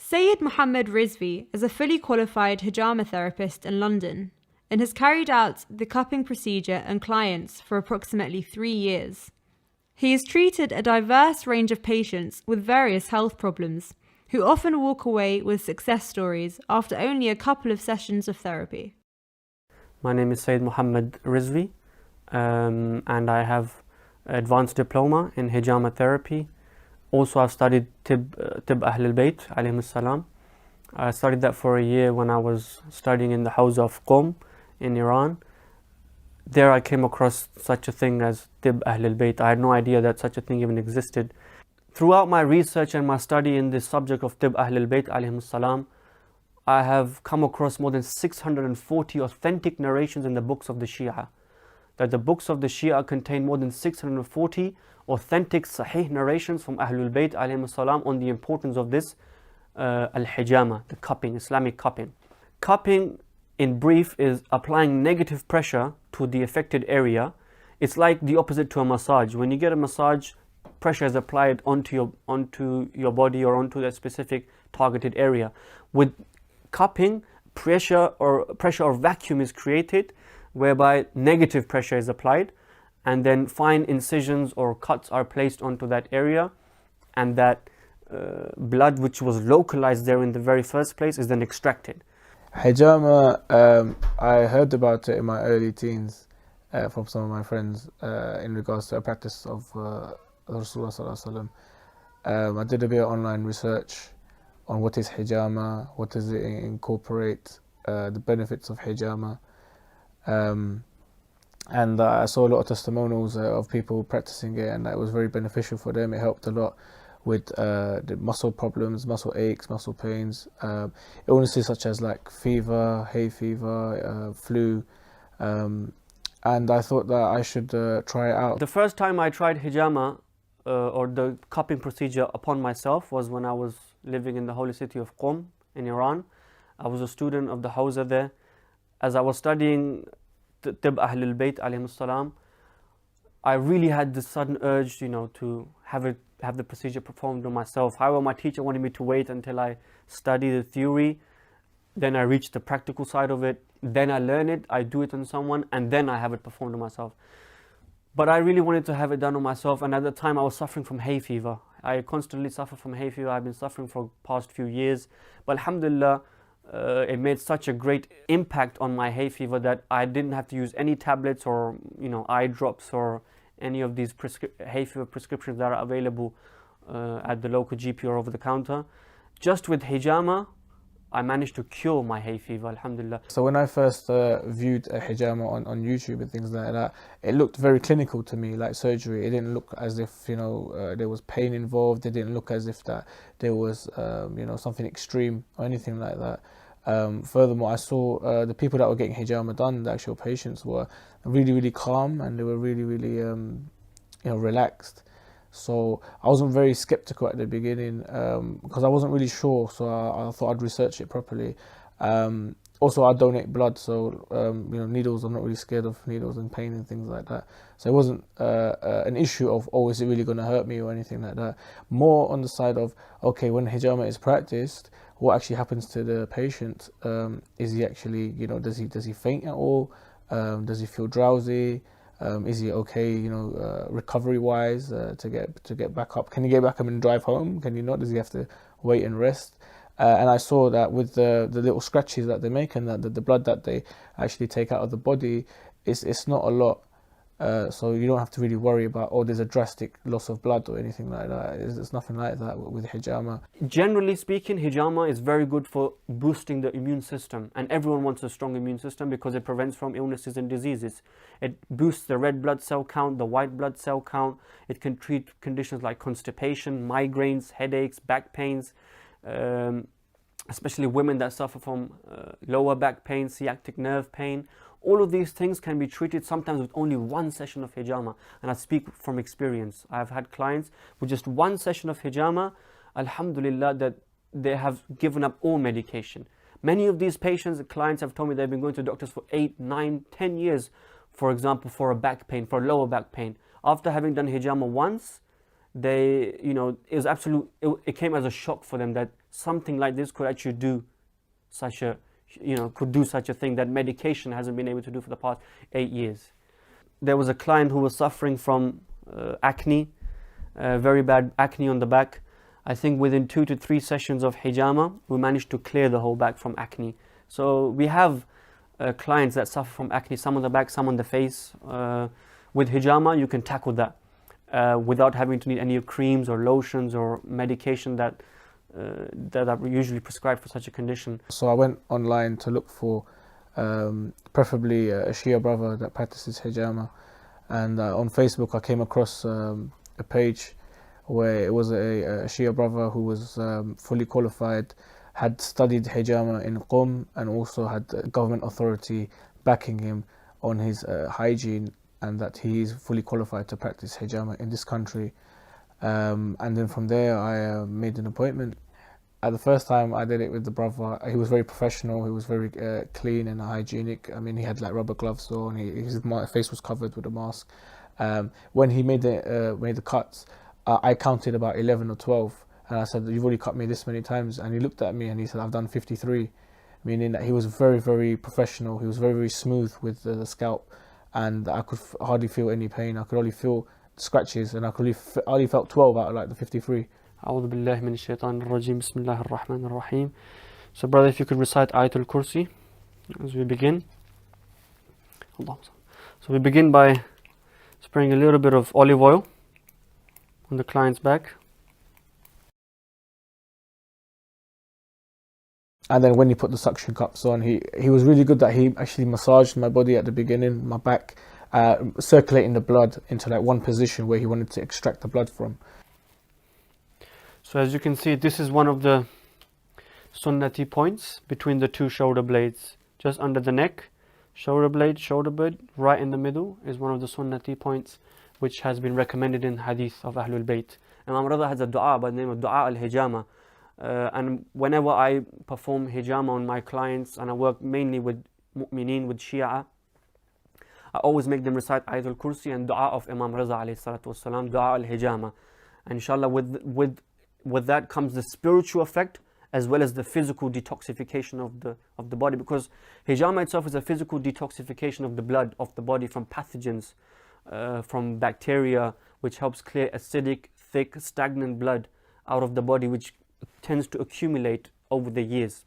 Syed Muhammed Rizvi is a fully qualified hijama therapist in London and has carried out the cupping procedure on clients for approximately 3 years. He has treated a diverse range of patients with various health problems who often walk away with success stories after only a couple of sessions of therapy. My name is Syed Muhammed Rizvi, and I have advanced diploma in hijama therapy. Also, I've studied Tib Ahlulbayt alayhim salam. I studied that for a year when I was studying in the house of Qom in Iran. There I came across such a thing as Tib Ahlulbayt. I had no idea that such a thing even existed. Throughout my research and my study in this subject of Tib Ahlulbayt alayhim salam, I have come across more than 640 authentic narrations in the books of the Shia. That the books of the Shia contain more than 640 authentic sahih narrations from Ahlulbayt alayhim salam on the importance of this al-hijama, the cupping, Islamic cupping. Cupping, in brief, is applying negative pressure to the affected area. It's like the opposite to a massage. When you get a massage, pressure is applied onto your body or onto that specific targeted area. With cupping, pressure or vacuum is created, whereby negative pressure is applied, and then fine incisions or cuts are placed onto that area, and that blood which was localized there in the very first place is then extracted. Hijama, I heard about it in my early teens from some of my friends in regards to a practice of Rasulullah Sallallahu Alaihi Wasallam. I did a bit of online research on what is hijama, what does it incorporate, the benefits of hijama. And I saw a lot of testimonials of people practicing it, and that was very beneficial for them. It helped a lot with the muscle problems, muscle aches, muscle pains, illnesses such as like fever, hay fever, flu, and I thought that I should try it out. The first time I tried hijama or the cupping procedure upon myself was when I was living in the holy city of Qom in Iran. I was a student of the Hawza there. As I was studying Tib Ahlulbayt alayhim salam, I really had this sudden urge, to have the procedure performed on myself. However, my teacher wanted me to wait until I study the theory, then I reach the practical side of it, then I learn it, I do it on someone, and then I have it performed on myself. But I really wanted to have it done on myself, and at the time I was suffering from hay fever. I constantly suffer from hay fever. I've been suffering for the past few years, but alhamdulillah, it made such a great impact on my hay fever that I didn't have to use any tablets or eye drops or any of these hay fever prescriptions that are available at the local GP or over the counter. Just with hijama, I managed to cure my hay fever, alhamdulillah. So when I first viewed a hijama on YouTube and things like that, it looked very clinical to me, like surgery. It didn't look as if there was pain involved. It didn't look as if that there was something extreme or anything like that. Furthermore, I saw the people that were getting hijama done, the actual patients, were really, really calm, and they were really, really relaxed. So I wasn't very skeptical at the beginning because I wasn't really sure, so I thought I'd research it properly. Also, I donate blood, so needles, I'm not really scared of needles and pain and things like that. So it wasn't an issue of, is it really going to hurt me or anything like that. More on the side of, okay, when hijama is practiced, what actually happens to the patient? Is he actually, does he faint at all? Does he feel drowsy? Is he okay, recovery-wise to get back up? Can he get back up and drive home? Can he not? Does he have to wait and rest? And I saw that with the little scratches that they make and the blood that they actually take out of the body, it's not a lot. So you don't have to really worry about, there's a drastic loss of blood or anything like that. It's nothing like that with hijama. Generally speaking, hijama is very good for boosting the immune system, and everyone wants a strong immune system because it prevents from illnesses and diseases. It boosts the red blood cell count, the white blood cell count. It can treat conditions like constipation, migraines, headaches, back pains, especially women that suffer from lower back pain, sciatic nerve pain. All of these things can be treated sometimes with only one session of hijama, and I speak from experience. I've had clients with just one session of hijama, alhamdulillah, that they have given up all medication. Many of these patients, clients have told me they've been going to doctors for 8, 9, 10 years, for example, for a back pain, for lower back pain. After having done hijama once, they, it was it came as a shock for them that something like this could actually do such a, could do such a thing that medication hasn't been able to do for the past 8 years. There was a client who was suffering from acne, very bad acne on the back. I think within 2 to 3 sessions of hijama, we managed to clear the whole back from acne. So we have clients that suffer from acne, some on the back, some on the face. With hijama, you can tackle that without having to need any creams or lotions or medication that are usually prescribed for such a condition. So I went online to look for preferably a Shia brother that practices hijama, and on Facebook I came across a page where it was a Shia brother who was fully qualified, had studied hijama in Qom, and also had a government authority backing him on his hygiene, and that he is fully qualified to practice hijama in this country. And then from there I made an appointment. At the first time I did it with the brother, he was very professional, he was very clean and hygienic. I mean, he had like rubber gloves on, his face was covered with a mask. When he made the cuts, I counted about 11 or 12, and I said, "You've already cut me this many times." And he looked at me and he said, "I've done 53," meaning that he was very, very professional. He was very, very smooth with the scalp, and I could hardly feel any pain. I could only feel scratches, and I only felt 12 out of like the 53. أعوذ بالله من الشيطان الرجيم بسم الله الرحمن الرحيم. So brother, if you could recite Ayatul Kursi as we begin. So we begin by spraying a little bit of olive oil on the client's back. And then when he put the suction cups on, he was really good that he actually massaged my body at the beginning, my back, circulating the blood into like one position where he wanted to extract the blood from. So as you can see, this is one of the sunnati points between the two shoulder blades, just under the neck. Shoulder blade, right in the middle is one of the sunnati points which has been recommended in hadith of Ahlulbayt. Imam Rida has a dua by the name of Dua al-Hijama. And whenever I perform hijama on my clients, and I work mainly with mu'mineen, with Shia, I always make them recite Ayatul Kursi and dua of Imam Rida alayhi salatu wasalam, Dua al-Hijama. And inshallah with that comes the spiritual effect as well as the physical detoxification of the body, because hijama itself is a physical detoxification of the blood of the body from pathogens, from bacteria, which helps clear acidic, thick, stagnant blood out of the body, which tends to accumulate over the years.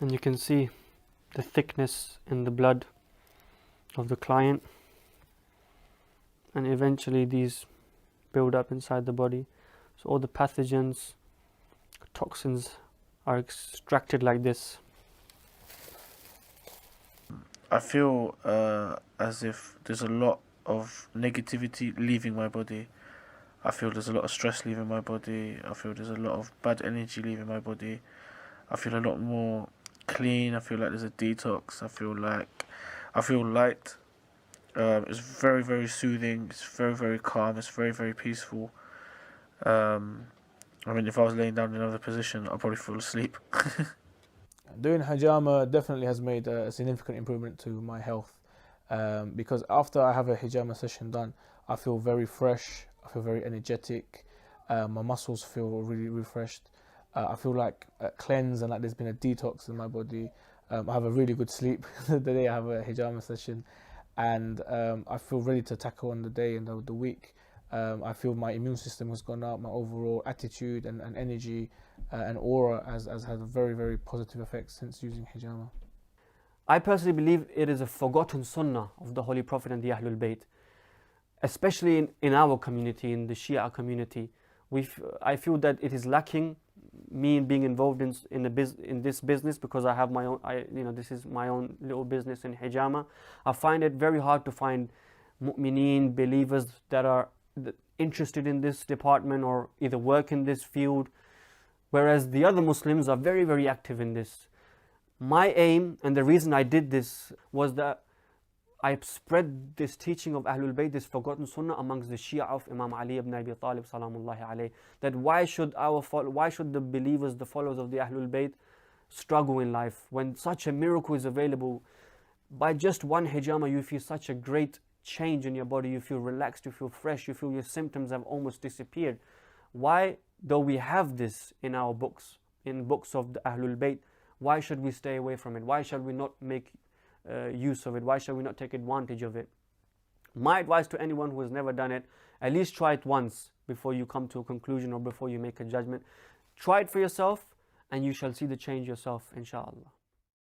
And you can see the thickness in the blood of the client, and eventually these build up inside the body. So all the pathogens, toxins are extracted like this. I feel as if there's a lot of negativity leaving my body. I feel there's a lot of stress leaving my body. I feel there's a lot of bad energy leaving my body. I feel a lot more clean. I feel like there's a detox. I feel light. It's very, very soothing. It's very, very calm. It's very, very peaceful. I mean, if I was laying down in another position, I'd probably fall asleep. Doing hijama definitely has made a significant improvement to my health, because after I have a hijama session done, I feel very fresh, I feel very energetic, my muscles feel really refreshed, I feel like cleansed and like there's been a detox in my body. I have a really good sleep the day I have a hijama session, and I feel ready to tackle on the day and the week. I feel my immune system has gone up, my overall attitude and energy and aura has had a very, very positive effect since using hijama. I personally believe it is a forgotten sunnah of the Holy Prophet and the Ahlul Bayt, especially in our community, in the Shia community. I feel that it is lacking, me being involved in this business, because I have my own, this is my own little business in hijama. I find it very hard to find mu'mineen, believers that are interested in this department or either work in this field, whereas the other Muslims are very, very active in this. My aim and the reason I did this was that I spread this teaching of Ahlul Bayt, this forgotten Sunnah, amongst the Shia of Imam Ali ibn Abi Talib salamullahi alayhi. That why should the believers, the followers of the Ahlul Bayt, struggle in life when such a miracle is available? By just one hijama, you feel such a great change in your body. You feel relaxed, you feel fresh, you feel your symptoms have almost disappeared. Why, though we have this in our books, in books of the Ahlul Bayt, why should we stay away from it? Why shall we not make use of it? Why shall we not take advantage of it? My advice to anyone who has never done it, at least try it once before you come to a conclusion or before you make a judgment. Try it for yourself and you shall see the change yourself, inshallah.